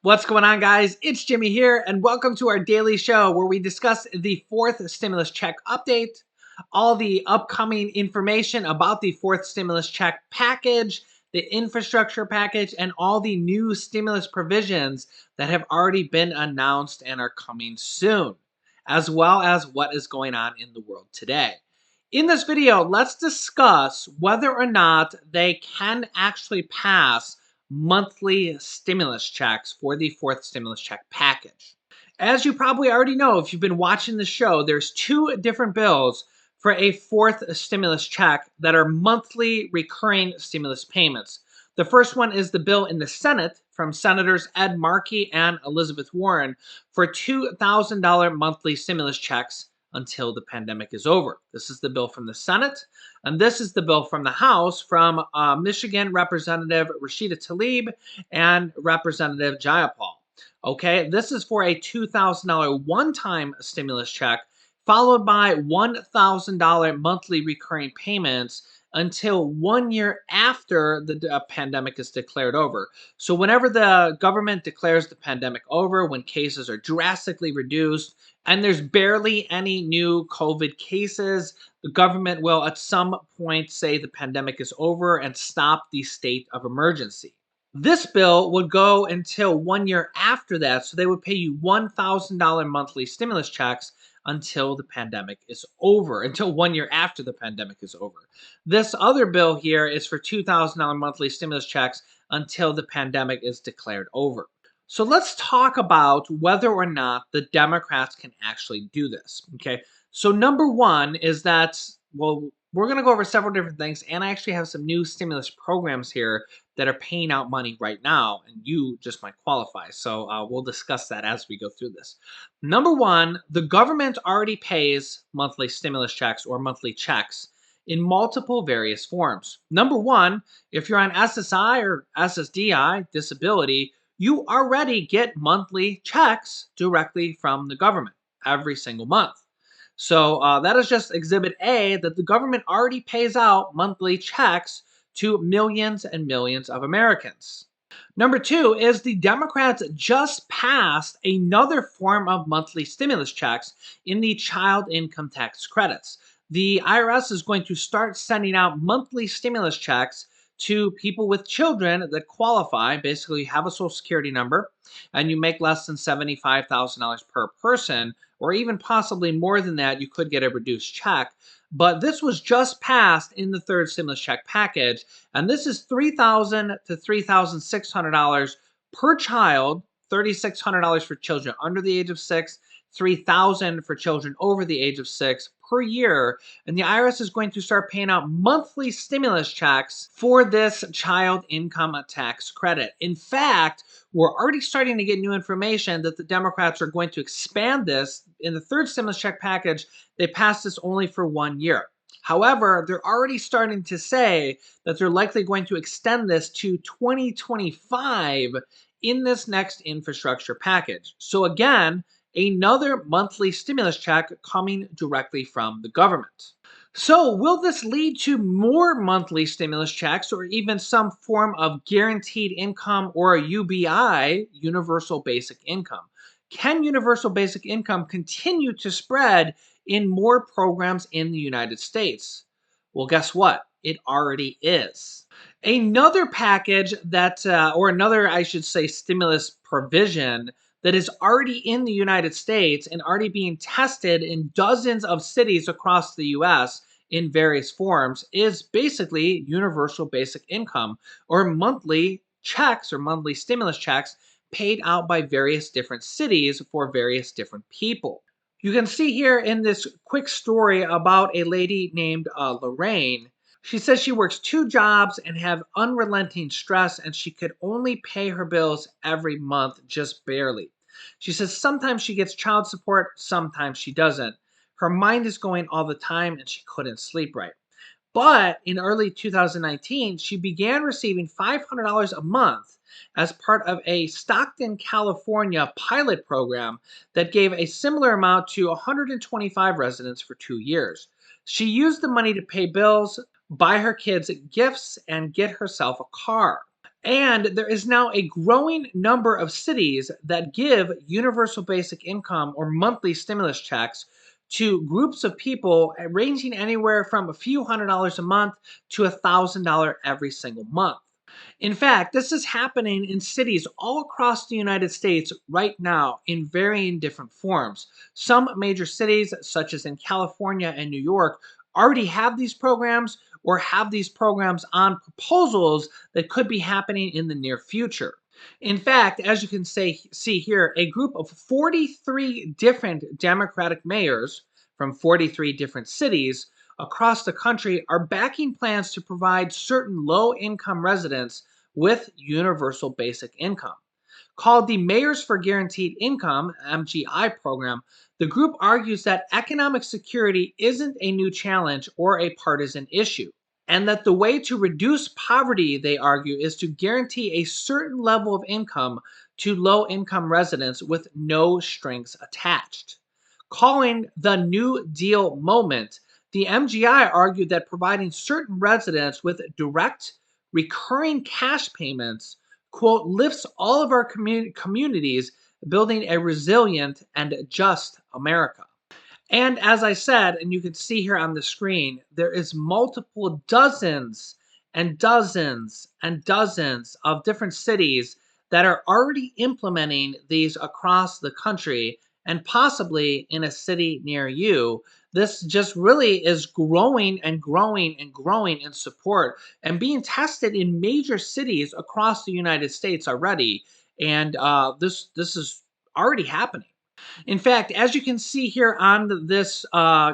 What's going on, guys? It's Jimmy here, and welcome to our daily show where we discuss the fourth stimulus check update, all the upcoming information about the fourth stimulus check package, the infrastructure package, and all the new stimulus provisions that have already been announced and are coming soon, as well as what is going on in the world today. In this video, let's discuss whether or not they can actually pass monthly stimulus checks for the fourth stimulus check package. As you probably already know, if you've been watching the show, there's two different bills for a fourth stimulus check that are monthly recurring stimulus payments. The first one is the bill in the Senate from Senators Ed Markey and Elizabeth Warren for $2,000 monthly stimulus checks until the pandemic is over. This is the bill from the Senate. And this is the bill from the House from Michigan Representative Rashida Tlaib and Representative Jayapal. Okay, this is for a $2,000 one-time stimulus check, followed by $1,000 monthly recurring payments until 1 year after the pandemic is declared over. So whenever the government declares the pandemic over, when cases are drastically reduced, and there's barely any new COVID cases, the government will at some point say the pandemic is over and stop the state of emergency. This bill would go until 1 year after that, so they would pay you $1,000 monthly stimulus checks until the pandemic is over, until 1 year after the pandemic is over. This other bill here is for $2,000 monthly stimulus checks until the pandemic is declared over. So let's talk about whether or not the Democrats can actually do this. Okay. So number one is that, well, we're going to go over several different things, and I actually have some new stimulus programs here that are paying out money right now, and you just might qualify. So we'll discuss that as we go through this. Number one, the government already pays monthly stimulus checks or monthly checks in multiple various forms. Number one, if you're on SSI or SSDI, disability, you already get monthly checks directly from the government every single month. So that is just Exhibit A, that the government already pays out monthly checks to millions and millions of Americans. Number two is the Democrats just passed another form of monthly stimulus checks in the child income tax credits. The IRS is going to start sending out monthly stimulus checks to people with children that qualify. Basically, you have a social security number and you make less than $75,000 per person, or even possibly more than that, you could get a reduced check. But this was just passed in the third stimulus check package, and this is $3,000 to $3,600 per child, $3,600 for children under the age of 6, $3,000 for children over the age of 6 per year. And the IRS is going to start paying out monthly stimulus checks for this child income tax credit. In fact, we're already starting to get new information that the Democrats are going to expand this. In the third stimulus check package, they passed this only for 1 year. However, they're already starting to say that they're likely going to extend this to 2025 in this next infrastructure package. So again, another monthly stimulus check coming directly from the government. So, will this lead to more monthly stimulus checks or even some form of guaranteed income or a UBI, universal basic income? Can universal basic income continue to spread in more programs in the United States? Well, guess what? It already is. Another package that, or another, I should say, stimulus provision that is already in the United States and already being tested in dozens of cities across the US in various forms is basically universal basic income, or monthly checks or monthly stimulus checks paid out by various different cities for various different people. You can see here in this quick story about a lady named Lorraine. She says she works 2 jobs and have unrelenting stress, and she could only pay her bills every month, just barely. She says sometimes she gets child support, sometimes she doesn't. Her mind is going all the time and she couldn't sleep right. But in early 2019, she began receiving $500 a month as part of a Stockton, California pilot program that gave a similar amount to 125 residents for 2 years. She used the money to pay bills, buy her kids gifts, and get herself a car. And there is now a growing number of cities that give universal basic income or monthly stimulus checks to groups of people ranging anywhere from a few $100s a month to $1,000 every single month. In fact, this is happening in cities all across the United States right now in varying different forms. Some major cities, such as in California and New York, already have these programs or have these programs on proposals that could be happening in the near future. In fact, as you can see here, a group of 43 different Democratic mayors from 43 different cities across the country are backing plans to provide certain low income residents with universal basic income. Called the Mayors for Guaranteed Income (MGI) program, the group argues that economic security isn't a new challenge or a partisan issue, and that the way to reduce poverty, they argue, is to guarantee a certain level of income to low income residents with no strings attached. Calling the New Deal moment, the MGI argued that providing certain residents with direct, recurring cash payments, quote, lifts all of our communities, building a resilient and just America. And as I said, and you can see here on the screen, there is multiple dozens and dozens and dozens of different cities that are already implementing these across the country and possibly in a city near you. This just really is growing and growing and growing in support and being tested in major cities across the United States already. And this is already happening. In fact, as you can see here on this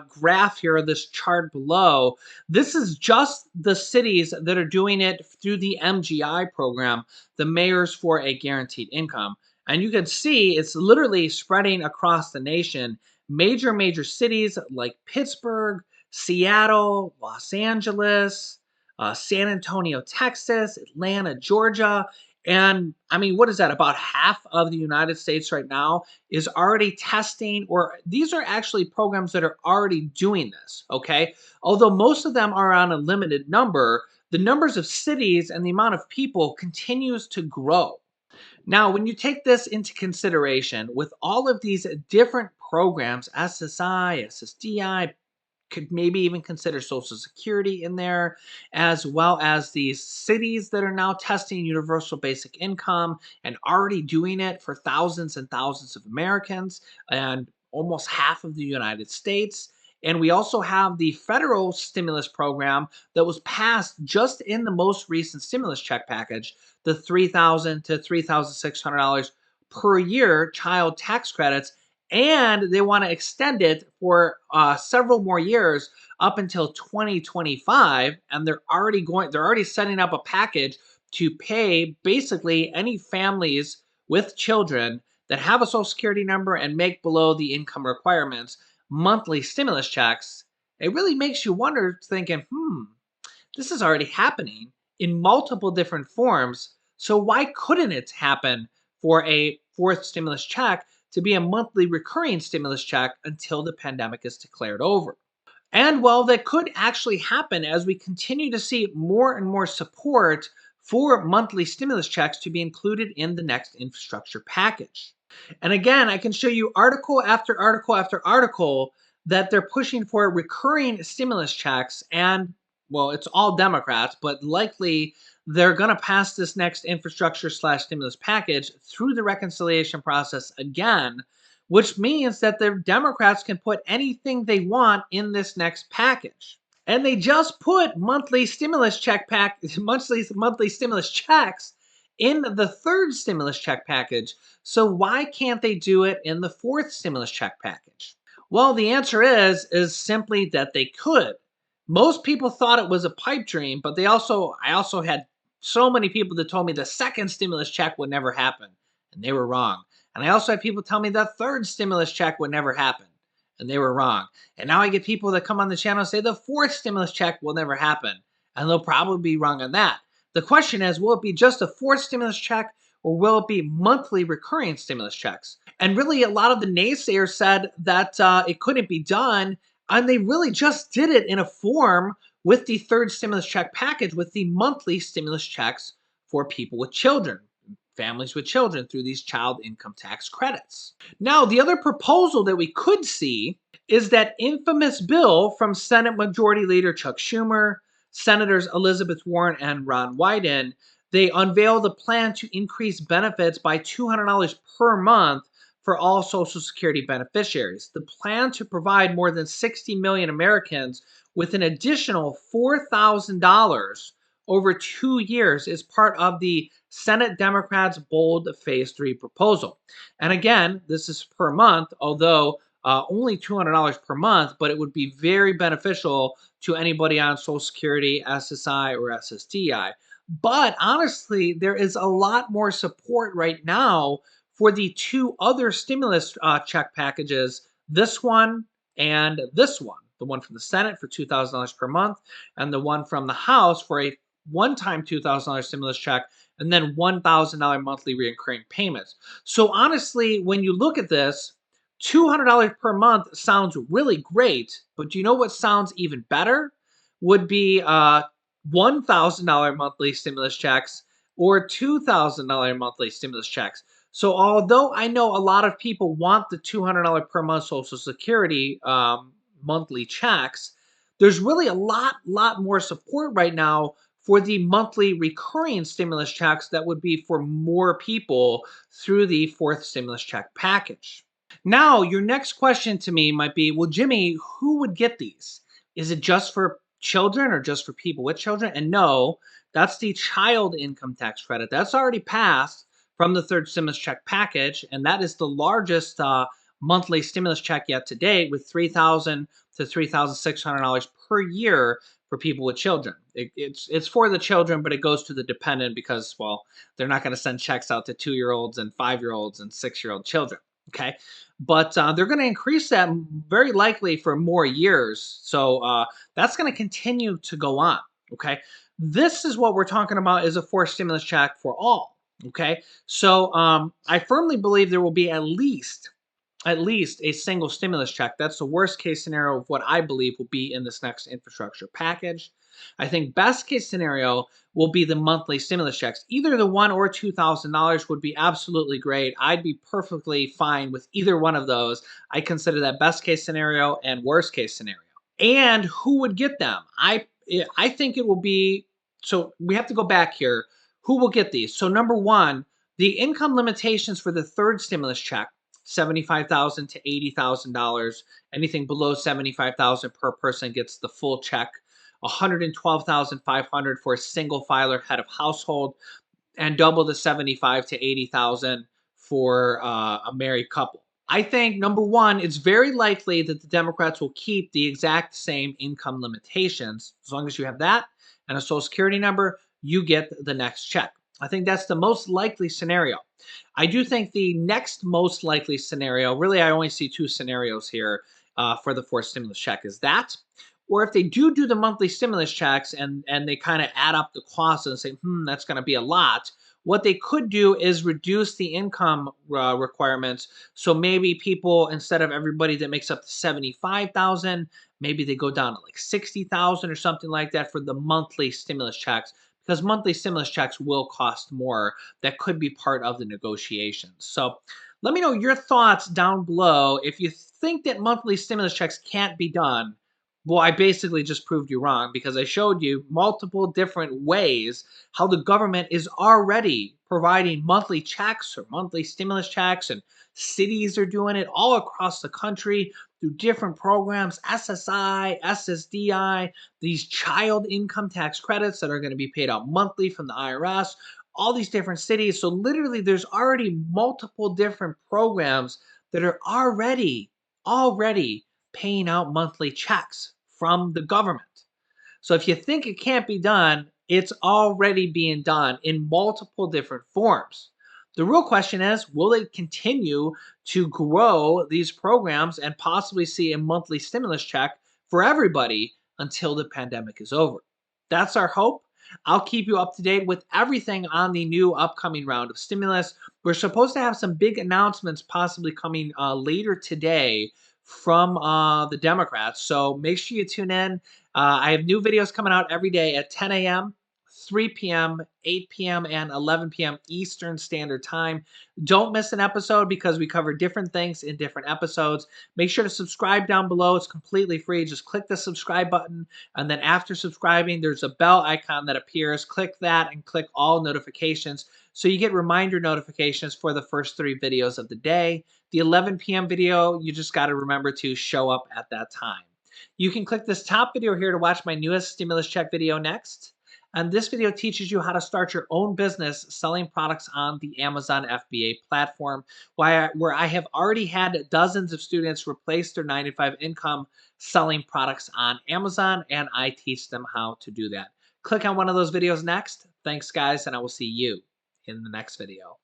graph here, this chart below, this is just the cities that are doing it through the MGI program, the Mayors for a Guaranteed Income. And you can see it's literally spreading across the nation. Major cities like Pittsburgh, Seattle, Los Angeles, San Antonio, Texas, Atlanta, Georgia. And I mean, what is that? About half of the United States right now is already testing, or these are actually programs that are already doing this, okay? Although most of them are on a limited number, the numbers of cities and the amount of people continues to grow. Now, when you take this into consideration with all of these different programs, SSI, SSDI, could maybe even consider Social Security in there, as well as these cities that are now testing universal basic income and already doing it for thousands and thousands of Americans and almost half of the United States. And we also have the federal stimulus program that was passed just in the most recent stimulus check package, the $3,000 to $3,600 per year child tax credits, and they want to extend it for several more years up until 2025. And they're already setting up a package to pay basically any families with children that have a social security number and make below the income requirements monthly stimulus checks. It really makes you wonder, thinking, this is already happening in multiple different forms, so why couldn't it happen for a fourth stimulus check to be a monthly recurring stimulus check until the pandemic is declared over? And well, that could actually happen as we continue to see more and more support for monthly stimulus checks to be included in the next infrastructure package. And again, I can show you article after article after article that they're pushing for recurring stimulus checks. And well, it's all Democrats, but likely they're going to pass this next infrastructure / stimulus package through the reconciliation process again, which means that the Democrats can put anything they want in this next package. And they just put monthly stimulus checks in the third stimulus check package. So why can't they do it in the fourth stimulus check package? Well, the answer is simply that they could. Most people thought it was a pipe dream, but I also had so many people that told me the second stimulus check would never happen, and they were wrong. And I also had people tell me the third stimulus check would never happen, and they were wrong. And now I get people that come on the channel and say the fourth stimulus check will never happen, and they'll probably be wrong on that. The question is, will it be just a fourth stimulus check, or will it be monthly recurring stimulus checks? And really, a lot of the naysayers said that it couldn't be done, and they really just did it in a form with the third stimulus check package with the monthly stimulus checks for people with children, families with children, through these child income tax credits. Now, the other proposal that we could see is that infamous bill from Senate Majority Leader Chuck Schumer, Senators Elizabeth Warren and Ron Wyden. They unveiled a plan to increase benefits by $200 per month for all Social Security beneficiaries. The plan to provide more than 60 million Americans with an additional $4,000 over 2 years is part of the Senate Democrats' bold Phase 3 proposal. And again, this is per month, although only $200 per month, but it would be very beneficial to anybody on Social Security, SSI, or SSDI. But honestly, there is a lot more support right now for the two other stimulus check packages, this one and this one. The one from the Senate for $2,000 per month, and the one from the House for a one-time $2,000 stimulus check, and then $1,000 monthly recurring payments. So honestly, when you look at this, $200 per month sounds really great, but do you know what sounds even better? Would be $1,000 monthly stimulus checks or $2,000 monthly stimulus checks. So although I know a lot of people want the $200 per month Social Security monthly checks, there's really a lot more support right now for the monthly recurring stimulus checks that would be for more people through the fourth stimulus check package. Now, your next question to me might be, well, Jimmy, who would get these? Is it just for children or just for people with children? And no, that's the child income tax credit. That's already passed from the third stimulus check package, and that is the largest monthly stimulus check yet to date, with $3,000 to $3,600 per year for people with children. It's for the children, but it goes to the dependent because, well, they're not going to send checks out to 2-year-olds and 5-year-olds and 6-year-old children. Okay, but they're going to increase that very likely for more years. So that's going to continue to go on. Okay, this is what we're talking about is a forced stimulus check for all. Okay, so I firmly believe there will be at least a single stimulus check. That's the worst case scenario of what I believe will be in this next infrastructure package. I think best case scenario will be the monthly stimulus checks. Either the $1,000 or $2,000 would be absolutely great. I'd be perfectly fine with either one of those. I consider that best case scenario and worst case scenario. And who would get them? I think it will be, so we have to go back here. Who will get these? So number one, the income limitations for the third stimulus check, $75,000 to $80,000. Anything below $75,000 per person gets the full check. $112,500 for a single filer head of household, and double the $75,000 to $80,000 for a married couple. I think number one, it's very likely that the Democrats will keep the exact same income limitations. As long as you have that and a Social Security number, you get the next check. I think that's the most likely scenario. I do think the next most likely scenario, really I only see two scenarios here for the fourth stimulus check, is that, or if they do the monthly stimulus checks and they kind of add up the costs and say, that's going to be a lot, what they could do is reduce the income requirements. So maybe people, instead of everybody that makes up to 75,000, maybe they go down to like 60,000 or something like that for the monthly stimulus checks, because monthly stimulus checks will cost more. That could be part of the negotiations. So let me know your thoughts down below. If you think that monthly stimulus checks can't be done, well, I basically just proved you wrong, because I showed you multiple different ways how the government is already providing monthly checks or monthly stimulus checks, and cities are doing it all across the country through different programs, SSI, SSDI, these child income tax credits that are going to be paid out monthly from the IRS, all these different cities. So literally there's already multiple different programs that are already paying out monthly checks from the government. So if you think it can't be done, it's already being done in multiple different forms. The real question is, will they continue to grow these programs and possibly see a monthly stimulus check for everybody until the pandemic is over? That's our hope. I'll keep you up to date with everything on the new upcoming round of stimulus. We're supposed to have some big announcements possibly coming later today from the Democrats. So make sure you tune in. I have new videos coming out every day at 10 a.m., 3 p.m., 8 p.m., and 11 p.m. Eastern Standard Time. Don't miss an episode because we cover different things in different episodes. Make sure to subscribe down below. It's completely free. Just click the subscribe button, and then after subscribing, there's a bell icon that appears. Click that and click all notifications so you get reminder notifications for the first 3 videos of the day. The 11 p.m. video, you just got to remember to show up at that time. You can click this top video here to watch my newest stimulus check video next. And this video teaches you how to start your own business selling products on the Amazon FBA platform, where I have already had dozens of students replace their 9 to 5 income selling products on Amazon, and I teach them how to do that. Click on one of those videos next. Thanks, guys, and I will see you in the next video.